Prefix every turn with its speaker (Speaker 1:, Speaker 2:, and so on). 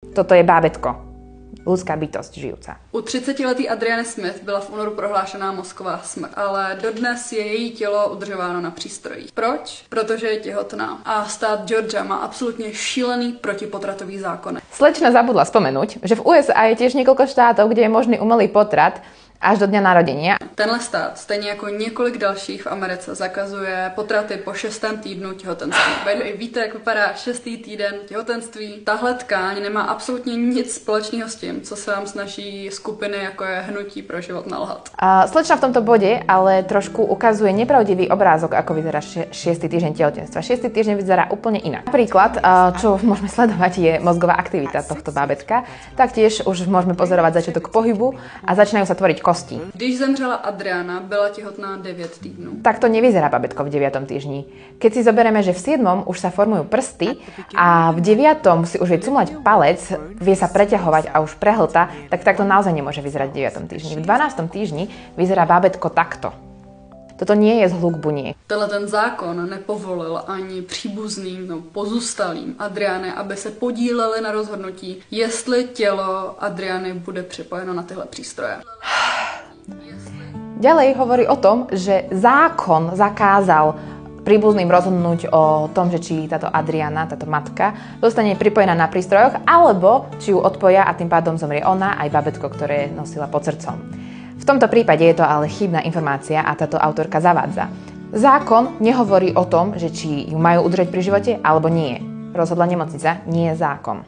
Speaker 1: Toto je bábätko. Ľudská bytosť žijúca.
Speaker 2: U 30-letý Adriany Smith byla v únoru prohlášená mozková smrt, ale dodnes je její tělo udržováno na přístrojích. Proč? Protože je těhotná. A stát Georgia má absolutně šílený protipotratový zákon.
Speaker 1: Slečna zabudla spomenúť, že v USA je tiež niekoľko štátov, kde je možný umelý potrat až do dňa narodenia.
Speaker 2: Tenhle stát, stejně jako několik dalších v Americe, zakazuje potraty po 6. týdnu těhotenství. Víte, jak vypadá 6. týden těhotenství? Tahle tkáň nemá absolutně nic společného s tím, co se vám snaží skupiny, jako je Hnutí pro život, nalhat.
Speaker 1: Slečna v tomto bode ale trošku ukazuje nepravdivý obrázok, ako vyzerá 6. týždeň tehotenstva. 6. týždeň vyzerá úplne inak. Napríklad, čo môžeme sledovať, je mozgová aktivita tohto bábätka. Taktiež už môžeme pozorovať začiatok pohybu a začínajú sa tvoriť kosti.
Speaker 2: Když zemřela Adriana, byla těhotná 9 týdnů.
Speaker 1: Takto nevyzerá bábätko v 9. týždni. Keď si zoberieme, že v 7. už sa formujú prsty a v 9. si už vie cumlať palec, vie sa preťahovať a už prehlta, tak takto naozaj nemôže vyzerať v 9. týždni. V 12. týždni vyzerá bábätko takto. Toto nie je zhluk buniek.
Speaker 2: Tenhle ten zákon nepovolil ani příbuzným nebo pozůstalým Adriany, aby se podíleli na rozhodnutí, jestli tělo Adriany bude připojeno na tyhle přístroje.
Speaker 1: Ďalej hovorí o tom, že zákon zakázal príbuzným rozhodnúť o tom, že či táto Adriana, táto matka, zostane pripojená na prístrojoch, alebo či ju odpoja a tým pádom zomrie ona aj bábätko, ktoré nosila pod srdcom. V tomto prípade je to ale chybná informácia a táto autorka zavádza. Zákon nehovorí o tom, že či ju majú udržať pri živote alebo nie. Rozhodla nemocnica, nie je zákon.